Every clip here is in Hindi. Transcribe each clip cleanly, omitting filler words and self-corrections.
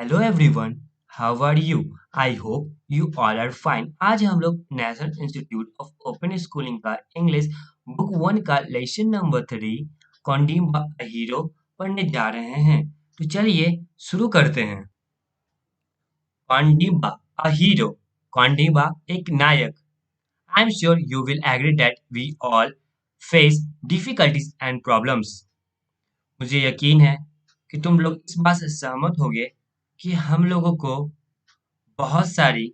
Hello everyone, how are you? I hope you all are fine. आज हम लोग national institute of open schooling का इंग्लिश बुक वन का lesson number 3 Kaundinya a hero पढ़ने जा रहे हैं। तो चलिए शुरू करते हैं। Kaundinya a hero. कौंडिन्य एक नायक। I am sure you will agree that we all face difficulties and problems. मुझे यकीन है कि तुम लोग इस बात से सहमत होगे कि हम लोगों को बहुत सारी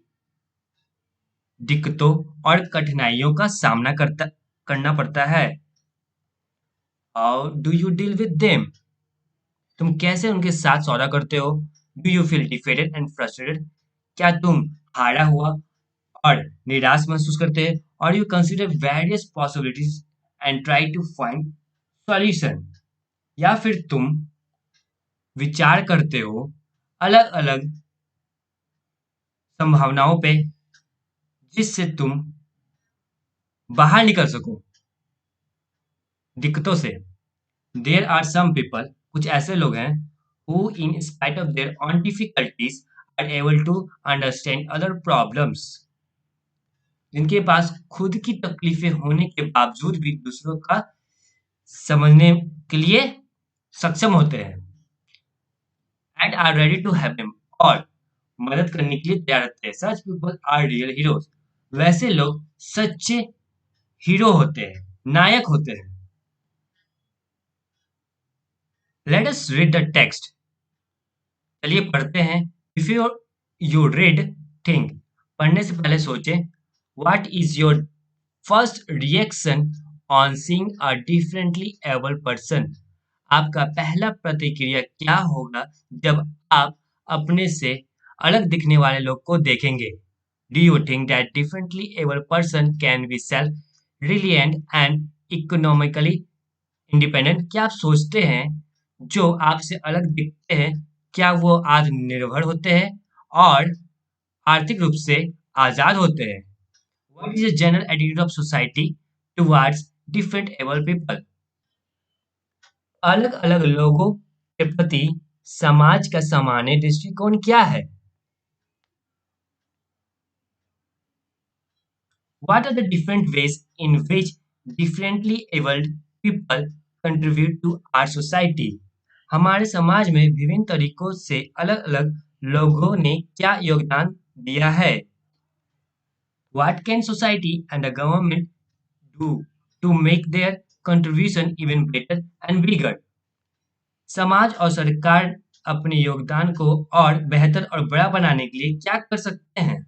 दिक्कतों और कठिनाइयों का सामना करना पड़ता है। How do you deal with them? तुम कैसे उनके साथ सौदा करते हो? Do you feel defeated and frustrated? क्या तुम हारा हुआ और निराश महसूस करते हैं? और you consider various possibilities and try to find solution? या फिर तुम विचार करते हो अलग अलग संभावनाओं पे जिससे तुम बाहर निकल सको दिक्कतों से? देयर आर सम पीपल, कुछ ऐसे लोग हैं who in spite of their own difficulties are able to understand other problems, जिनके पास खुद की तकलीफें होने के बावजूद भी दूसरों का समझने के लिए सक्षम होते हैं and are ready to help them, और मदद करने के लिए तैयार रहते हैं। Such people are real heroes. वैसे लोग सच्चे हीरो होते हैं, नायक होते हैं। Let us read the text. चलिए पढ़ते हैं। If you read, think. पढ़ने से पहले सोचें, what is your first reaction on seeing a differently abled person? आपका पहला प्रतिक्रिया क्या होगा जब आप अपने से अलग दिखने वाले लोग को देखेंगे? Do you think that differently abled person can be self reliant and economically independent? क्या आप सोचते हैं जो आपसे अलग दिखते हैं, क्या वो आत्मनिर्भर होते हैं और आर्थिक रूप से आजाद होते हैं? What is the general attitude of society towards different able people? अलग अलग लोगों के प्रति समाज का सामान्य दृष्टिकोण क्या है? What are the different ways in which differently abled people contribute to our society? हमारे समाज में विभिन्न तरीकों से अलग-अलग लोगों ने क्या योगदान दिया है? What can society and the government do to make their contribution even better and bigger? समाज और सरकार अपने योगदान को और बेहतर और बड़ा बनाने के लिए क्या कर सकते हैं?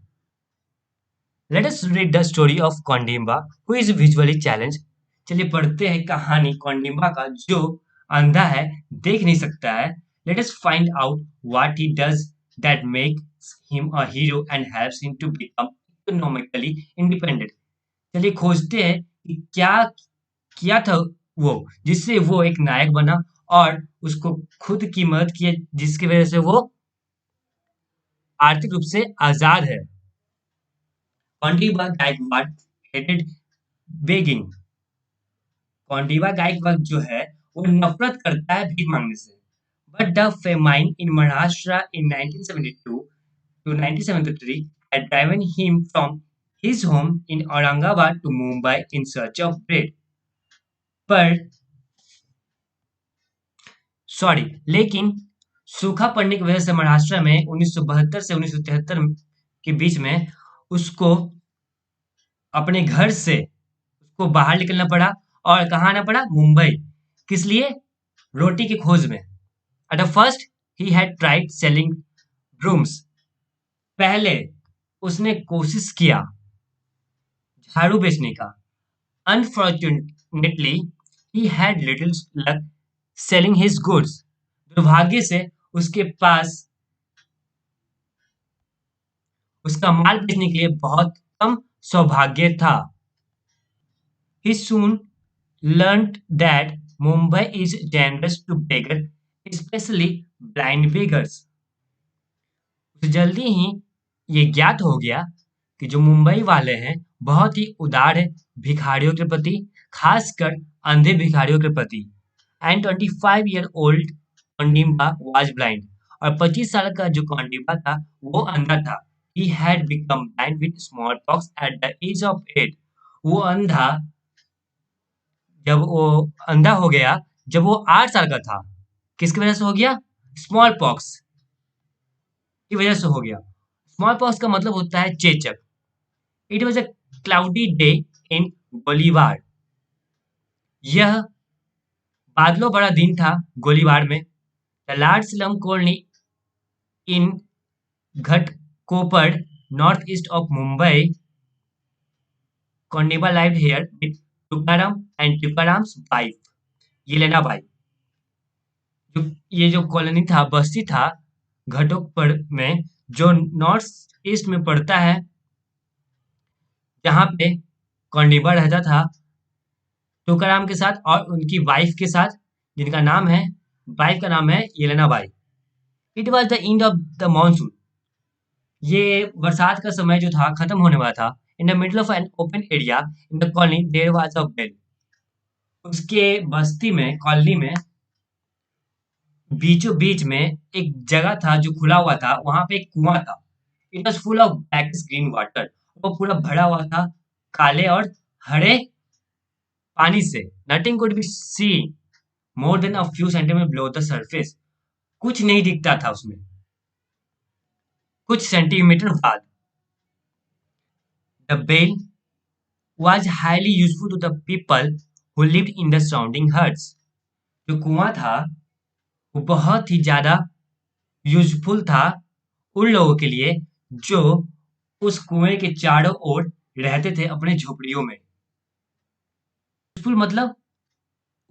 Let us read the story of Kaundinya who is visually challenged. चलिए पढ़ते हैं कहानी कौंडिन्य का जो अंधा है, देख नहीं सकता है। Let us find out what he does that makes him a hero and helps him to become economically independent. चलिए खोजते हैं कि क्या किया था वो जिससे वो एक नायक बना और उसको खुद की मदद की, जिसकी वजह से वो आर्थिक रूप से आजाद है। Kaundinya Gaekwad hated begging. कौंडिन्य गायकवाड़ जो है वो नफरत करता है भीख मांगने से। But the famine in Maharashtra in 1972 to 1973 had driven him from his home in Aurangabad to Mumbai in search of bread. पर लेकिन सूखा पड़ने की वजह से महाराष्ट्र में 1972 से 1973 के बीच में उसको अपने घर से उसको बाहर निकलना पड़ा और कहाँ आना पड़ा? मुंबई। किस लिए? रोटी की खोज में। At first he had tried selling brooms. पहले उसने कोशिश किया झाड़ू बेचने का। Unfortunately he had little luck selling his goods. दुर्भाग्य से उसके पास उसका माल बेचने के लिए बहुत कम सौभाग्य था। He soon learned that Mumbai is generous to beggars, especially blind beggars. उसे जल्दी ही ये ज्ञात हो गया कि जो मुंबई वाले हैं बहुत ही उदार है भिखारियों के प्रति, खासकर अंधे भिखारियों के प्रति। And 25 year old Kaundinya was blind, और 25 साल का जो कौंडिब्य था वो अंधा था। He had become blind with smallpox at the age of 8. वो अंधा जब वो अंधा हो गया जब वो 8 साल का था। किसकी वजह से हो गया? स्मॉल पॉक्स की वजह से हो गया। स्मॉल पॉक्स का मतलब होता है चेचक। It was a cloudy day in Golibar. यह बादलों भरा दिन था गोलीबार में। The large slum colony in Ghatkopar north east of Mumbai Kondeba lived here with Tukaram and Tukaram's wife, Yelena Bai। जो ये जो कॉलोनी था, बस्ती था घटोत्कच में, जो नॉर्थ ईस्ट में पड़ता है, जहाँ पे कौंडिब्य रहता था तुकाराम के साथ और उनकी वाइफ के साथ, जिनका नाम है वाइफ का नाम है Yelena Bai. It was the end of the monsoon. ये बरसात का समय जो था खत्म होने वाला था। In the middle of an open area in the colony there was a well. उसके बस्ती में, कॉलोनी में बीचों बीच में एक जगह था जो खुला हुआ था, वहां पे एक कुआं था। It was full of blackish green water. वो पूरा भरा हुआ था काले और हरे पानी से। Nothing could be see more than a few centimetre below the surface. कुछ नहीं दिखता था उसमें कुछ सेंटीमीटर बाद। The well was highly useful to the people who lived in the surrounding huts। जो कुआं था वो बहुत ही ज्यादा यूजफुल था उन लोगों के लिए जो उस कुएं के चारों ओर रहते थे अपने झोपड़ियों में। यूजफुल मतलब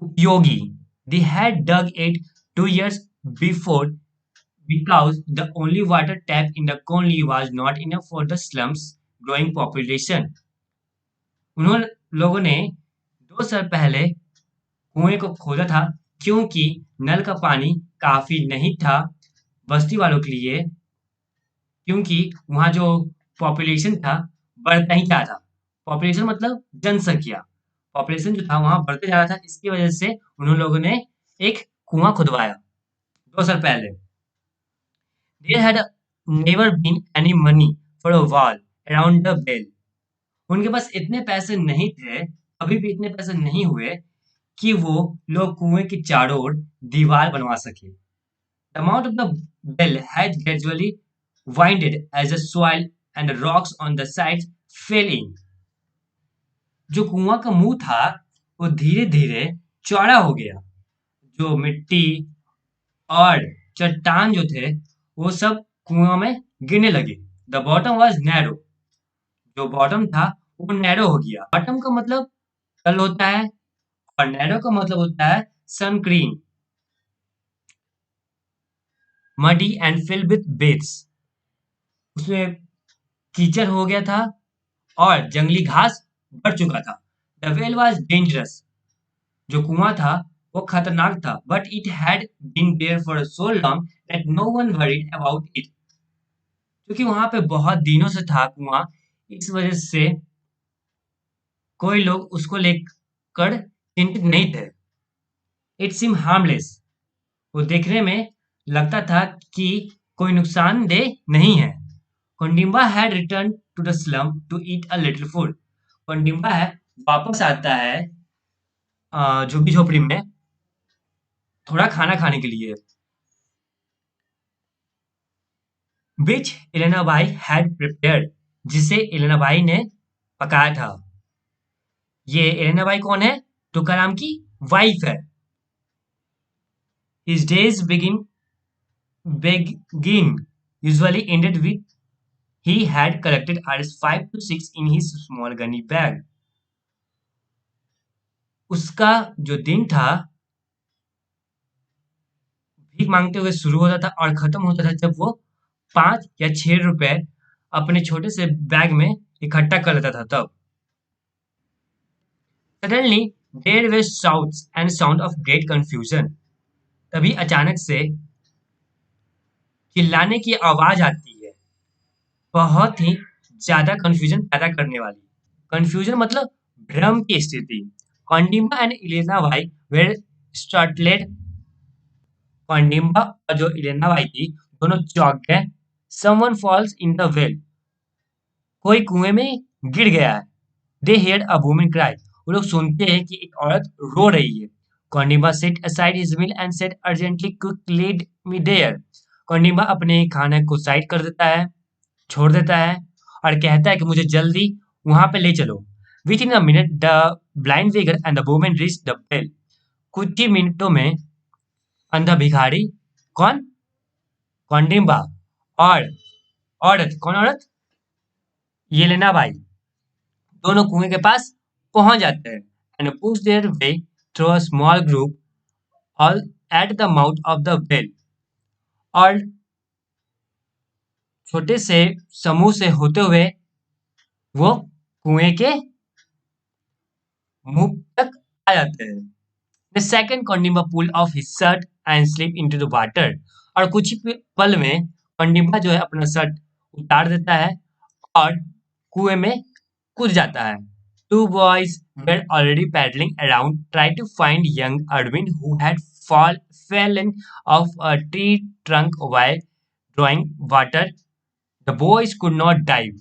उपयोगी। They had dug it 2 years before because the only water tap in the colony was not enough for the slum's growing population। उन्होंने लोगों ने 2 साल पहले कुएं को खोदा था क्योंकि नल का पानी काफी नहीं था बस्ती वालों के लिए, क्योंकि वहाँ जो पॉपुलेशन था बढ़ता ही जा रहा था। पॉपुलेशन मतलब जनसंख्या। पॉपुलेशन जो था वहाँ बढ़ते जा रहा था, इसकी वजह से उन लोगों ने एक कुआं खुदवाया 2 साल पहले। There had never been any money for a wall around the well। उनके पास इतने पैसे नहीं थे, अभी भी इतने पैसे नहीं हुए कि वो लोग कुएं के चारों ओर दीवार बनवा सके। The mouth of the well had gradually widened as the soil and the rocks on the sides fell in। जो कुआं का मुंह था वो धीरे धीरे चौड़ा हो गया। जो मिट्टी और चट्टान जो थे वो सब कुआं में गिरने लगे। The bottom was narrow. जो बॉटम था वो नैरो हो गया। बॉटम का मतलब तल होता है और नैरो का मतलब होता है sunscreen. Muddy and fill with bats. उसमें कीचड़ हो गया था और जंगली घास बढ़ चुका था। The well was dangerous. जो कुआं था वो खतरनाक था, but it had been there for so long that no one worried about it. क्योंकि वहां पे बहुत दिनों से था कुआं, इस वजह से कोई लोग उसको लेकर चिंतित नहीं थे। It seem harmless. वो देखने में लगता था कि कोई नुकसानदेह नहीं है। Kondimba had return to the slum to eat a little food. Kondimba है वापस आता है झुग्गी झोपड़ी में थोड़ा खाना खाने के लिए। विच एलेनाबाई हैड प्रिपेयर्ड। जिसे एलेनाबाई ने पकाया था। ये एलेनाबाई कौन है? तुकाराम की वाइफ है। His days begin usually ended with he had collected Rs 5 to 6 in his small gunny bag। उसका जो दिन था भीख मांगते हुए शुरू होता था और खत्म होता था जब वो 5 या 6 रुपए अपने छोटे से बैग में इकट्ठा कर लेता था। तब suddenly their way shouts and sound of great confusion. तभी अचानक से चिल्लाने की आवाज आती है, बहुत ही ज्यादा कंफ्यूजन पैदा करने वाली। कंफ्यूजन मतलब भ्रम की स्थिति। कॉन्डिमा एंड इलेना वाई वेर स्टार्टलेड कौंडिन्य और जो इलेना बाई थी दोनों चौंक गए। Someone falls in the well, कोई कुएं में गिर गया है। दे हेard a woman cry, वो लोग सुनते हैं कि एक औरत रो रही है। Kaundinya set aside his meal and said urgently, cook lead me there। Kaundinya अपने खाने को साइड कर देता है, छोड़ देता है और कहता है कि मुझे जल्दी वहां पे ले चलो। Within a minute the blind figure and the woman reach the bell, कुछ ही मिनटों में अंधा भिखारी, कौन? कौंडिन्य और औरत, कौन औरत? येलेना बाई, दोनों कुएं के पास पहुंच जाते हैं and push their way through a small group all at the mouth of the well, और छोटे से समूह से होते हुए वो कुएं के मुंह तक आ जाते हैं। The second Kaundinya pull off his shirt and slip into the water, और कुछ ही पल में कौंडिन्य जो है अपना शर्ट उतार देता है और कुएं में कूद जाता है। Two boys were already paddling around trying to find young Erwin who had fallen off a tree trunk while drawing water. The boys could not dive.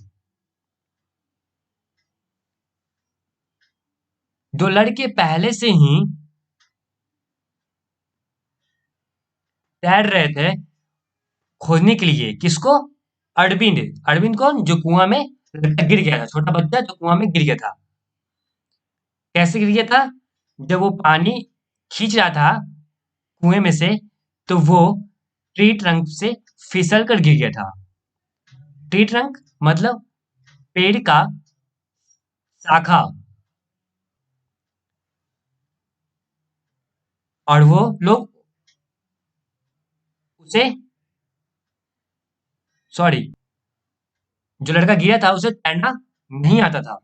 दो लड़के पहले से ही तैर रहे थे खोजने के लिए, किसको? अरविंद। अरविंद कौन? जो कुआं में गिर गया था, छोटा बच्चा जो कुआं में गिर गया था। कैसे गिर गया था? जब वो पानी खींच रहा था कुएं में से तो वो ट्री ट्रंक से फिसल कर गिर गया था। ट्री ट्रंक मतलब पेड़ का शाखा, और वो लोग उसे, सॉरी, जो लड़का गिरा था उसे तैरना नहीं आता था।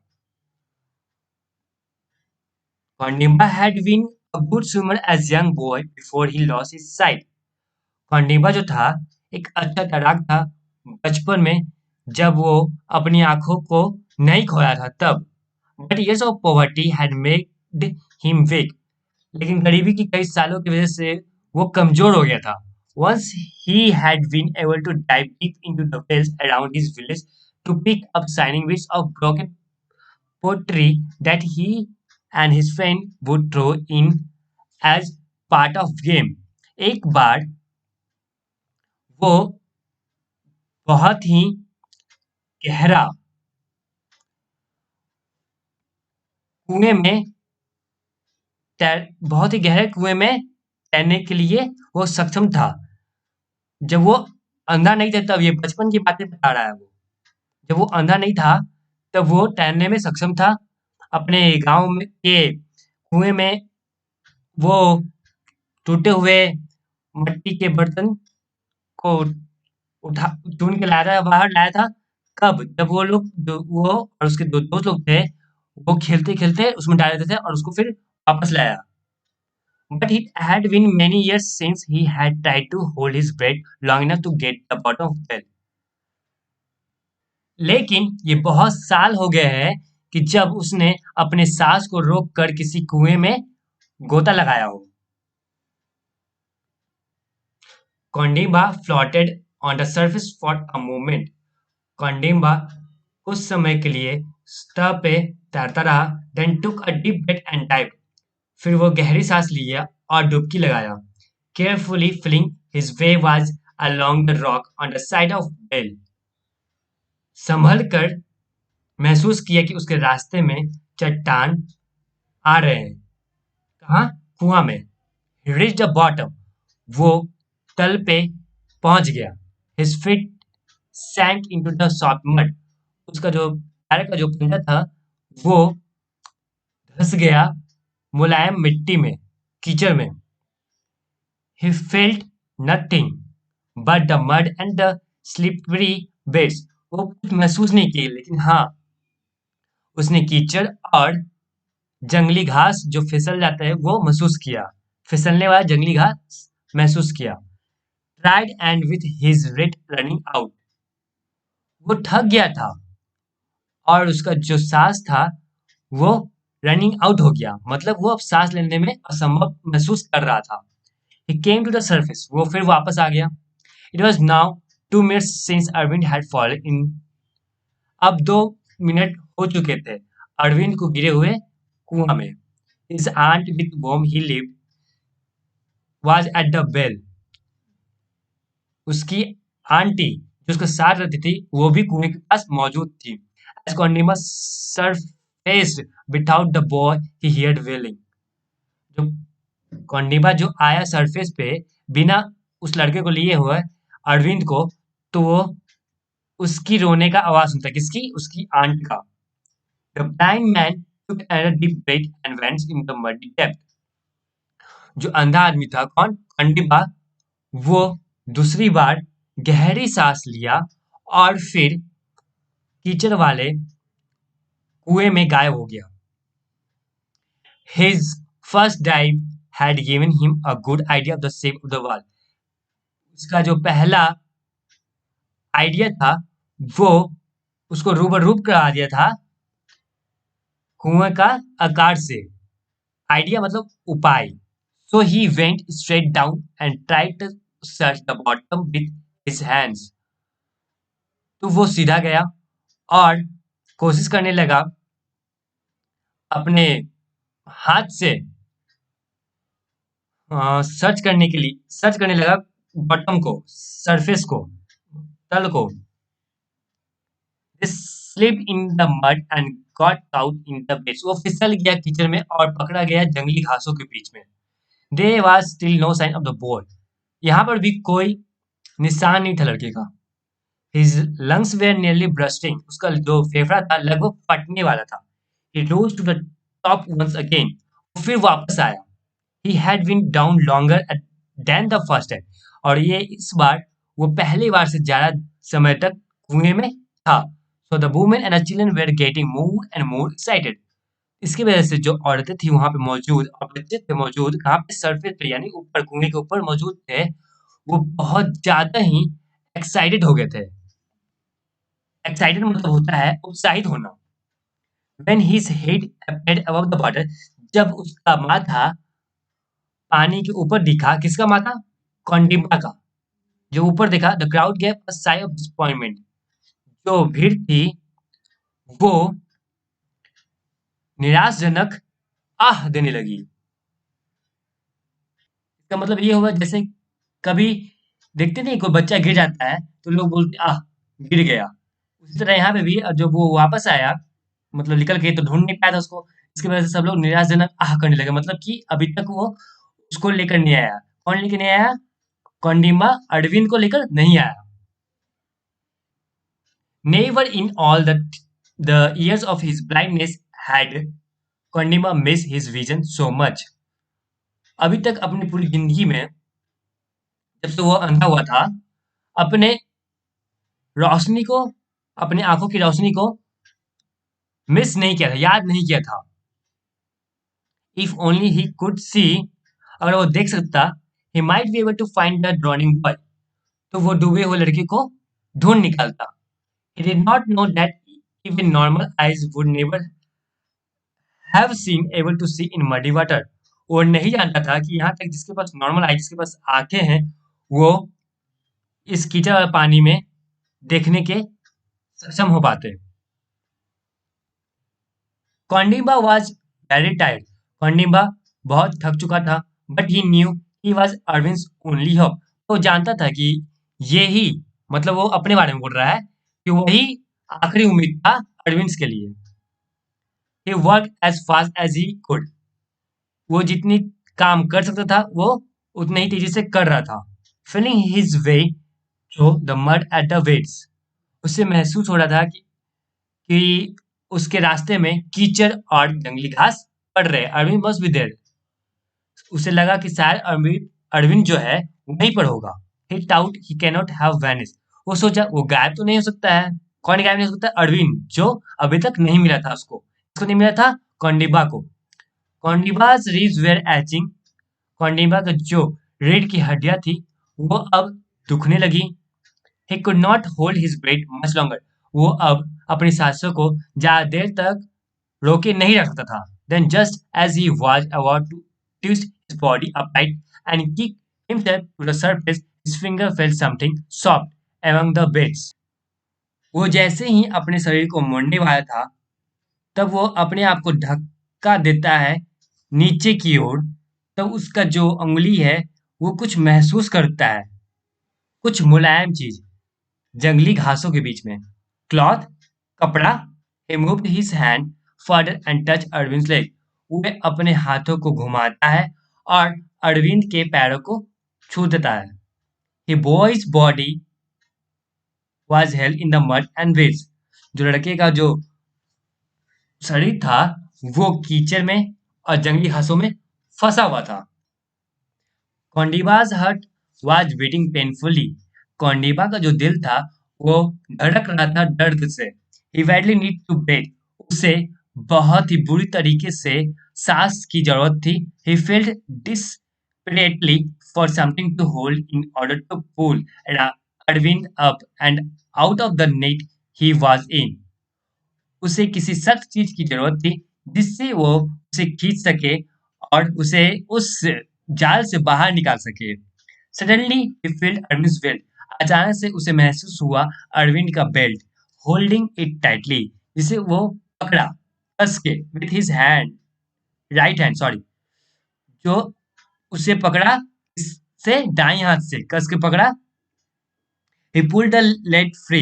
Kaundinya had been a good swimmer as young boy before he lost his sight। Kaundinya जो था एक अच्छा तैराक था बचपन में, जब वो अपनी आंखों को नहीं खोया था तब। But years of poverty had made him weak। लेकिन गरीबी की कई सालों की वजह से वो कमजोर हो गया था। Once he had been able to dive deep into the wells around his village to pick up shining bits of broken pottery that he and his friend would throw in as part of game। एक बार वो बहुत ही गहरा कुएं में बहुत ही गहरे कुएं में तैरने के लिए वो सक्षम था। जब वो अंधा नहीं था तब, ये बचपन की बातें बता रहा है वो। जब वो अंधा नहीं था तब वो तैरने में सक्षम था। अपने गांव में के कुएं में वो टूटे हुए मिट्टी के बर्तन को उठा चुन के लाया था, बाहर लाया था। कब? जब वो लोग, जो वो और उसके दो दोस्त लोग थे, वो खेलते खेलते उसमें डाल देते थे और उसको फिर वापस लाया। But it had been many years since he had tried to hold his breath long enough to get the bottom of the well। लेकिन ये बहुत साल हो गए हैं कि जब उसने अपने सांस को रोक कर किसी कुएं में गोता लगाया हो। Kaundinya floated on the surface for a moment। Kaundinya कुछ समय के लिए सतह पे तैरता रहा। Then took a deep breath and dived। फिर वो गहरी सांस लिया और डुबकी लगाया। Carefully feeling his way was along the rock on the side of well। संभल कर महसूस किया कि उसके रास्ते में चट्टान आ रहे हैं। कहाँ? कुआं में। He reached the bottom। वो तल पे पहुंच गया। His feet sank into the soft mud। उसका जो पैर का जो पंजा था वो धंस गया मुलायम मिट्टी में, कीचड़ में। He felt nothing but the mud and the slippery beds। वो कुछ महसूस नहीं किए, लेकिन हाँ, उसने कीचड़ और जंगली घास जो फिसल जाता है वो महसूस किया। फिसलने वाला जंगली घास महसूस किया। Tried and with his breath running out। वो थक गया था और उसका जो सांस था वो रनिंग आउट हो गया, मतलब वो अब सांस लेने में असंभव महसूस कर रहा था। He came to the surface. वो फिर वापस आ गया. It was now 2 minutes since Arvind had fallen in. अब 2 मिनट हो चुके थे अरविंद को गिरे हुए कुआं में. His aunt with whom he lived was at the well. उसकी आंटी जो उसके साथ रहती थी वो भी कुएं के पास मौजूद थी. As Condima surfaced without the boy, he heard wailing. जो कौंडिबा जो आया सरफेस पे बिना उस लड़के को लिए हुए अरविंद को, तो वो उसकी रोने का आवाज सुनता है. किसकी? उसकी आंट का. The blind man took another deep breath and went in the muddy depth. जो अंधा आदमी था कौन? कौंडिबा. वो दूसरी बार गहरी सांस लिया और फिर कीचड़ वाले कुएं में गायब हो गया. His first dive had given him a good idea of the shape of the wall. उसका जो पहला आइडिया था वो उसको रूबरूप करा दिया था कुएं का आकार से. आइडिया मतलब उपाय. So he went straight down and tried to search the bottom with his hands. तो वो सीधा गया और कोशिश करने लगा अपने हाथ से सर्च करने लगा बॉटम को, सरफेस को, तल को. They slipped in the mud and got caught in the base. वो फिसल गया कीचड़ में और पकड़ा गया जंगली घासों के बीच में. There was still no sign of the boy. यहाँ पर भी कोई निशान नहीं था लड़के का. His lungs were nearly bursting. उसका जो फेफड़ा था लगभग फटने वाला था. He rose to the top once again. वो फिर वापस आया. He had been down longer than the first time. और ये इस बार वो पहली बार से ज्यादा समय तक कुएं में था. So the women and the children were getting more and more excited. इसकी वजह से जो औरतें थी वहां पे मौजूद और बच्चे थे मौजूद कहाँ पे? सरफेस पे, यानी ऊपर कुएं के ऊपर मौजूद थे. वो बहुत ज्यादा ही एक्साइटेड हो गए थे. एक्साइटेड मतलब होता है उत्साहित होना. When his head appeared above the water, जब उसका माथा पानी के ऊपर दिखा. किसका माथा? कौंडिब्या का. जो ऊपर देखा, the crowd gave a sigh of disappointment. जो भीड़ थी वो निराशजनक आह देने लगी. इसका मतलब ये हुआ जैसे कभी देखते नहीं कोई बच्चा गिर जाता है तो लोग बोलते आह गिर गया. उसी तरह यहाँ पे भी जब वो वापस आया, मतलब निकल के, तो ढूंढ नहीं पाया था उसको. इसकी वजह से सब लोग निराशजनक आह करने लगे. मतलब कि अभी तक वो उसको लेकर नहीं आया. कौन लेकर नहीं आया? कौंडिब्या अरविंद को लेकर नहीं आया. Never in all the years of his blindness had कौंडिब्या missed his vision so much. अभी तक अपनी पूरी जिंदगी में जब से वो अंधा हुआ था अपने रोशनी को, अपने आंखों की रोशनी को मिस नहीं किया था, याद नहीं किया था. If only he could see, अगर वो देख सकता, he might be able to find the drowning boy. तो वो डूबे हुए लड़के को ढूंढ निकालता. He did not know that even normal eyes would never have seen able to see in muddy water. वो नहीं जानता था कि यहाँ तक जिसके पास नॉर्मल आई, जिसके पास आंखें हैं, वो इस कीचड़ वाले पानी में देखने के सक्षम हो पाते. कौंडिब्या was very tired. कौंडिब्या बहुत थक चुका था. But he knew he was Arvind's only hope. वो जानता था कि ये ही, मतलब वो अपने बारे में बोल रहा है कि वही आखिरी उम्मीद था अरविंद के लिए. He worked as fast as he could. वो जितनी काम कर सकता था वो उतने ही तेजी से कर रहा था. Feeling his way through the mud at the waits. उसे महसूस हो रहा था कि उसके रास्ते में कीचड़ और जंगली घास पड़ रहे. Arvind must be there. उसे लगा कि शायद अरविंद जो है वहीं पर होगा. He thought he cannot have vanished. वो सोचा वो गायब तो नहीं हो सकता है. कौन गायब नहीं हो सकता? अरविंद, जो अभी तक नहीं मिला था उसको. इसको नहीं मिला था कौंडिब्या को. कौंडिब्या's ribs were aching. कौंडिब्या का जो रीढ़ की हड्डियां थी वो अब दुखने लगी. He could not hold his breath much longer. वो अब अपनी सांसों को ज्यादा देर तक रोके नहीं रख सकता था. Then just as he was about to twist his body upright and kick himself to the surface, his finger felt something soft among the beds. वो जैसे ही अपने शरीर को मोड़ने वाला था, तब वो अपने आप को धक्का देता है नीचे की ओर। तब उसका जो अंगुली है, वो कुछ महसूस करता है, कुछ मुलायम चीज जंगली घासों के बीच में। क्लॉथ, कपड़ा। He moved his hand further and touched Arvind leg. वह अपने हाथों को घुमाता है और अरविंद के पैरों को छू देता है। His boy's body was held in the mud and weeds। जो लड़के का जो शरीर था, वो कीचड़ में और जंगली घासों में फंसा हुआ था। कौंडिबाज हर्ट वाज बीटिंग पेनफुली। कौंडिबा का जो दिल था, वो धड़क रहा था दर्द से। ही बैडली नीड टू ब्रेथ। उसे बहुत ही बुरी तरीके से सांस की जरूरत थी। He felt desperately for something to hold in order to pull Arvind up and out of the net he was in। उसे किसी सख्त चीज की जरूरत थी जिससे वो उसे खींच सके और उसे उस जाल से बाहर निकाल सके। सडनली ही फील्ड अरविंद बेल्ट। अचानक से उसे महसूस हुआ अरविंद का बेल्ट, होल्डिंग इट टाइटली, जिसे वो पकड़ा कस के with his hand, right hand sorry, जो उसे पकड़ा इससे दाएं हाथ से कस के पकड़ा। ही पुल्ड द लेग फ्री।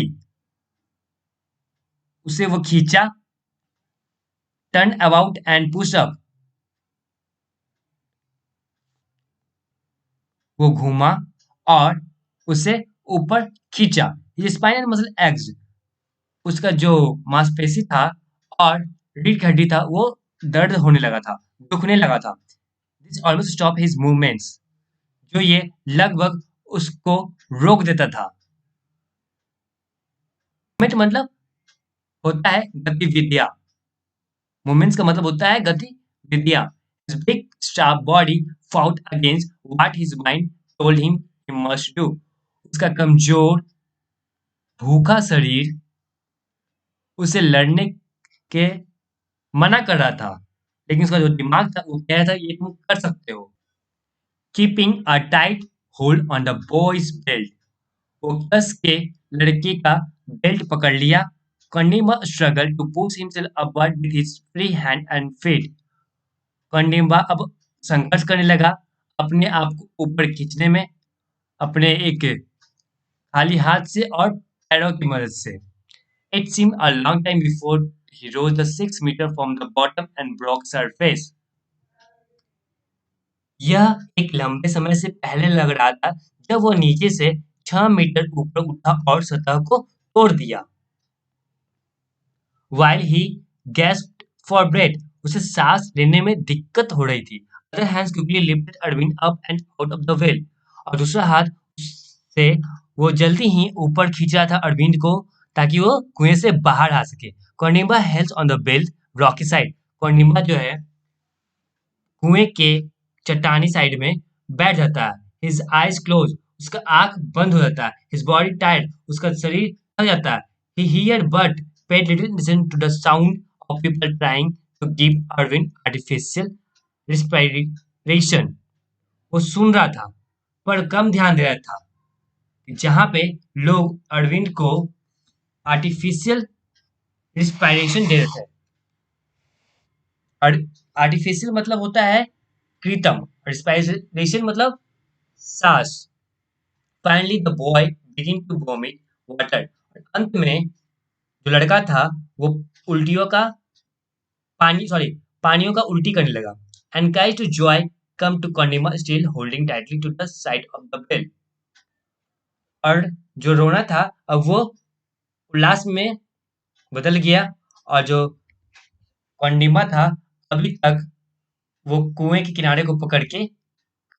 उसे वो खींचा। Turn about and push up. वो घूमा और उसे ऊपर खींचा। Spinal muscle x. उसका जो मांसपेशी था और रीढ़ की हड्डी था, वो दर्द होने लगा था, दुखने लगा था। This almost stop his movements. जो ये लगभग उसको रोक देता था। मूवमेंट मतलब होता है गतिविधियां। मूवमेंट्स का मतलब होता है गतिविधियां। His big sharp body fought against what his mind told him he must do। उसका कमजोर भूखा शरीर उसे लड़ने के मना कर रहा था, लेकिन उसका जो दिमाग था वो कह रहा था ये तुम कर सकते हो। Keeping a tight hold on the boy's belt. वो कस के लड़के का बेल्ट पकड़ लिया। Kanima struggle to push himself upward with his free hand and feet. Kanima अब संघर्ष करने लगा अपने आप को ऊपर खींचने में, अपने एक खाली हाथ से और पैरों की मदद से। It seemed a long time before he rose the 6 meter from the bottom and broke surface। यह एक लंबे समय से पहले लग रहा था जब वो नीचे से 6 मीटर ऊपर उठा और सतह को तोड़ दिया। While he gasped for breath, उसे सांस लेने में दिक्कत हो रही थी। Other hands quickly lifted Arvind up and out of the well। और दूसरा हाथ से वो जल्दी ही ऊपर खींच रहा था अरविंद को, ताकि वो कुएं से बाहर आ सके। Kaundinya hauls on the belt rocky side. Kaundinya जो है कुएं के चट्टानी साइड में बैठ जाता है। His eyes close. उसका आंख बंद हो जाता है। His body tight. उसका शरीर थक जाता है। He hear but paid little attention to the sound of people trying to give Arvind artificial respiration. वो सुन रहा था पर कम ध्यान दे रहा था। जहां पे लोग अरविंद को आर्टिफिशियल रिस्पिरेशन दे रहे थे। आर्टिफिशियल मतलब होता है कृत्रिम, रिस्पिरेशन मतलब सांस। Finally the boy begin to vomit water. अंत में जो लड़का था वो उल्टियों का पानियों का उल्टी करने लगा। Anxious to joy come to Kondima still holding tightly to the side of the belt. और जो रोना था अब वो उल्लास में बदल गया। और जो कॉन्डिमा था अभी तक वो कुएं के किनारे को पकड़ के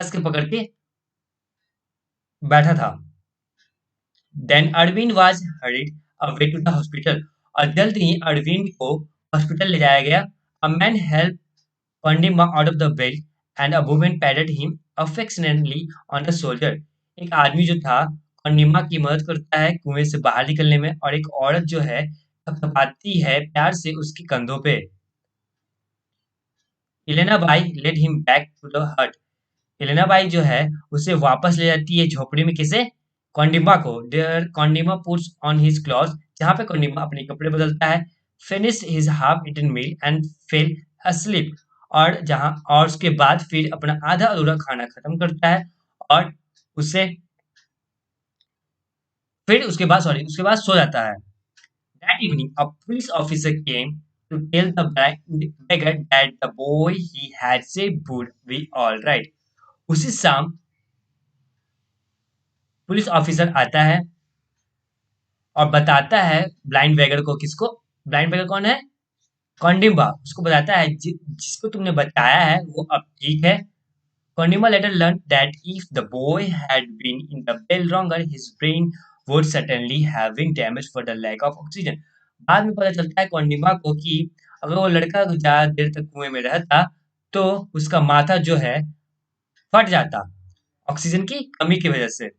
कस के पकड़ के बैठा था। Then Arvind was hurried away to the hospital. और जल्द ही अरविंद को हॉस्पिटल ले जाया गया। A man help Pandima out of the bed and a woman patted him affectionately on the shoulder। एक आदमी जो था पंडिमा की मदद करता है कुएं से बाहर निकलने में, और एक औरत जो है थपथपाती है प्यार से उसके कंधों पे। Elena Bai led him back to the hut। Elena Bai जो है उसे वापस ले जाती है झोपड़ी में, किसे? कौंडिब्बा को। There Kondiba puts on his clothes, जहाँ पे कौंडिब्बा अपने कपड़े बदलता है, finish his half eaten meal and fell asleep, और उसके बाद फिर अपना आधा अधूरा खाना खत्म करता है और उसे फिर उसके बाद सो जाता है। That evening, a police officer came to tell the beggar that the boy he had saved would be all right. उसी शाम पुलिस ऑफिसर आता है और बताता है ब्लाइंड बेगर को, किसको? ब्लाइंड बेगर कौन है? कौंडिब्बा। उसको बताता है जिसको तुमने बताया है वो अब ठीक है। Kondima later learned that if the boy had been in the well longer, his brain would certainly have been damaged for the lack of oxygen. बाद में पता चलता है कोंडिमा को कि अगर वो लड़का ज्यादा देर तक कुएं में रहता तो उसका माथा जो है फट जाता ऑक्सीजन की कमी की वजह से।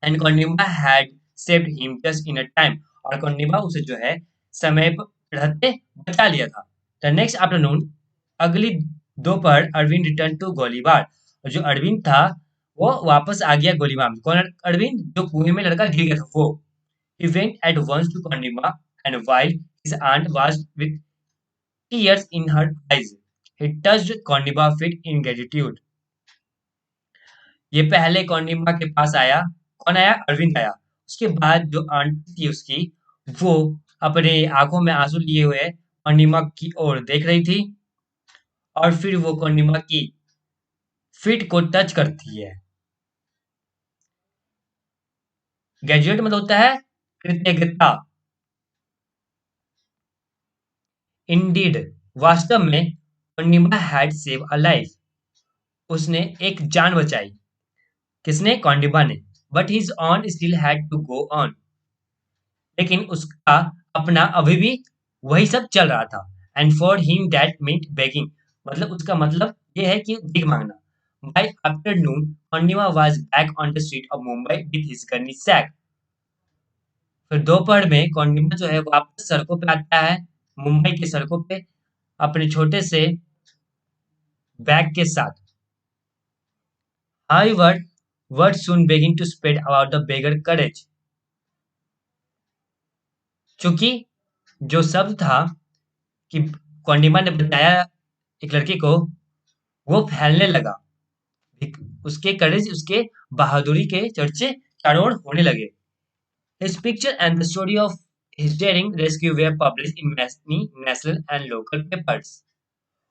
And Kondima had saved him just in a time, और कोंडिमा उसे जो है समय पर रहते बचा लिया था। द नेक्स्ट आफ्टरनून, अगली दोपहर, अरविंद रिटर्न टू गोलीबार। और जो अरविंद था वो वापस आ गया गोलीबार में। कौन अरविंद? जो कुएं में लड़का गिर गया था वो। He went at once to Kondima, and while his aunt was with tears in her eyes, he touched Kondima's feet in gratitude. ये पहले कोंडिमा के पास आया। कौन आया? अरविंद आया। उसके बाद जो आंटी थी उसकी, वो अपने आंखों में आंसू लिए हुए कोंडिमा की ओर देख रही थी, और फिर वो कोंडिमा की फीट को टच करती है। ग्रेजुएट मतलब होता है कृतज्ञता। इंडीड, वास्तव में Kondima had save a life, उसने एक जान बचाई। किसने? कोंडिमा ने। But his own still had to go on, लेकिन उसका अपना अभी भी वही सब चल रहा था। And for him that meant begging, मतलब उसका मतलब ये है कि भीख मांगना। By afternoon Kondima was back on the street of Mumbai with his gunny sack. फिर दोपहर में कोंडिमा जो है वापस सड़कों पे आता है, मुंबई की सड़कों पे, अपने छोटे से बैग के साथ। However, word soon began to spread about the beggar courage. चूंकि जो शब्द था कि कोंडिमा ने बताया एक लड़के को, वो फैलने लगा। उसके करेज, उसके बहादुरी के चर्चे चारों ओर होने लगे। His picture and the story of his daring rescue were published in many national and local papers.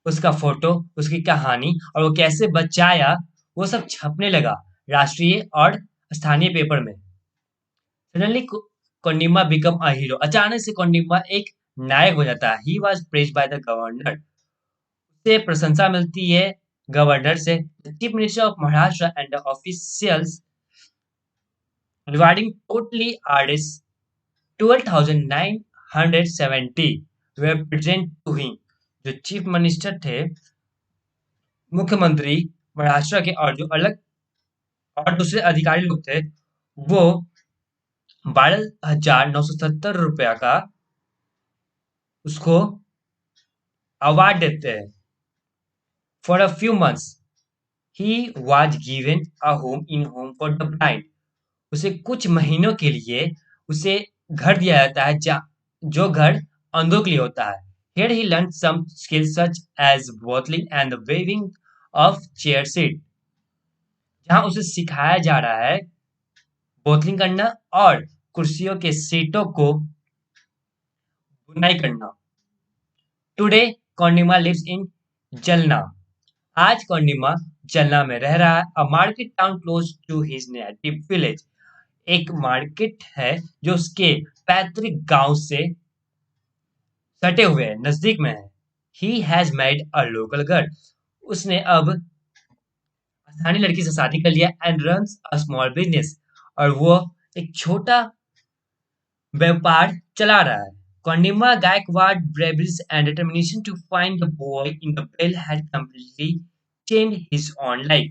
उसका फोटो, उसकी कहानी और वो कैसे बचाया, वो सब छपने लगा राष्ट्रीय और स्थानीय पेपर में। Suddenly, Kondima become a hero. अचानक से कोंडिमा एक नायक हो जाता है। He was praised by the governor. उसे प्रशंसा मिलती है गवर्नर से। The chief minister of Maharashtra and the officials rewarding totally Rs 12,970 were present to him. जो चीफ मिनिस्टर थे, मुख्यमंत्री महाराष्ट्र के, और जो अलग और दूसरे अधिकारी लोग थे, वो 12,970 रुपया का उसको अवार्ड देते हैं। For a few months he was given a home for the blind. उसे कुछ महीनों के लिए उसे घर दिया जाता है, जो घर अंधों के लिए होता है। Here he learned some skills such as bottling and the weaving of chair seat, जहाँ उसे सिखाया जा रहा है बोतलिंग करना और कुर्सियों के सीटों को बुनाई करना। टुडे कोंडिमा लिव्स इन जलना। आज कोंडिमा जलना में रह रहा है। A market town close to his native village. एक मार्केट है जो उसके पैतृक गांव से सटे हुए है, नजदीक में है। He has married a local girl. उसने अब स्थानीय लड़की से शादी कर लिया। And runs a small business, और वो एक छोटा व्यापार चला रहा है। Kondima Gaikwad bravery and determination to find the boy in the well had completely changed his own life.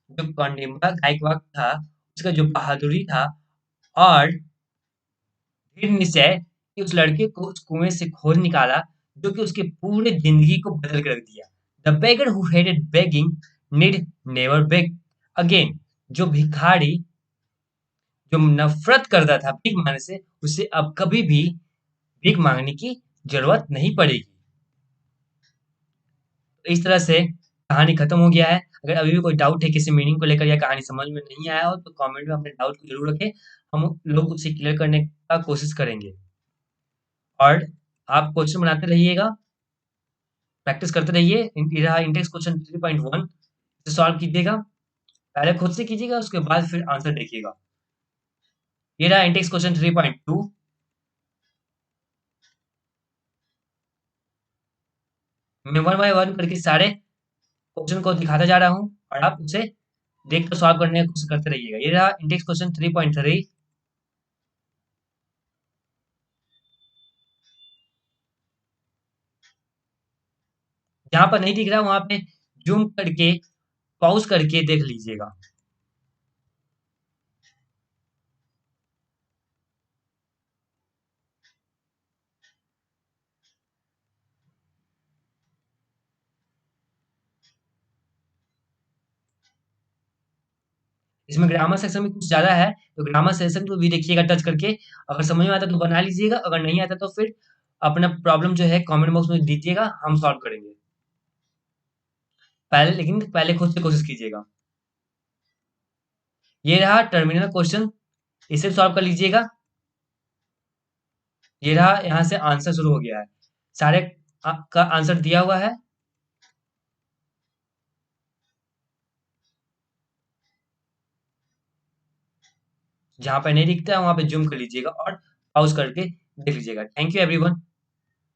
जो कोंडिमा गायकवाड था, उसका जो बहादुरी था और दृढ़ निश्चय कि उस लड़के को उस कुएं से खोज निकाला, जो कि उसकी पूरी जिंदगी को बदल कर रख दिया। The beggar who hated begging need never beg again. जो भिखारी जो नफरत करता था भीख मांगने से, उसे अब कभी भी भीख मांगने की जरूरत नहीं पड़ेगी। तो इस तरह से कहानी खत्म हो गया है। अगर अभी भी कोई डाउट है किसी मीनिंग को लेकर या कहानी समझ में नहीं आया हो तो कमेंट में अपने डाउट को जरूर रखें, हम लोग उसे क्लियर करने का कोशिश करेंगे। और आप क्वेश्चन बनाते रहिएगा, प्रैक्टिस करते रहिए। ये रहा इंडेक्स क्वेश्चन 3.1, इसे सॉल्व कीजिएगा, पहले खुद से कीजिएगा उसके बाद फिर आंसर देखिएगा। ये रहा इंडेक्स क्वेश्चन 3.2। मैं वन बाय वन करके सारे क्वेश्चन को दिखाता जा रहा हूँ और आप उसे देख कर सॉल्व करने की कोशिश करते रहिएगा। ये रहा इंडेक्स क्वेश्चन 3.3। जहां पर नहीं दिख रहा वहां पे जूम करके पॉज करके देख लीजिएगा। इसमें ग्रामर सेक्शन में कुछ ज्यादा है, तो ग्रामर सेक्शन को भी देखिएगा टच करके। अगर समझ में आता तो बना लीजिएगा, अगर नहीं आता तो फिर अपना प्रॉब्लम जो है कमेंट बॉक्स में दीजिएगा, हम सॉल्व करेंगे। पहले लेकिन पहले खुद से कोशिश कीजिएगा। ये रहा टर्मिनल क्वेश्चन, इसे सॉल्व कर लीजिएगा। ये रहा, यहाँ से आंसर शुरू हो गया है, सारे का आंसर दिया हुआ है। जहां पर नहीं दिखता है वहां पे जूम कर लीजिएगा और पॉज करके देख लीजिएगा। Thank you everyone.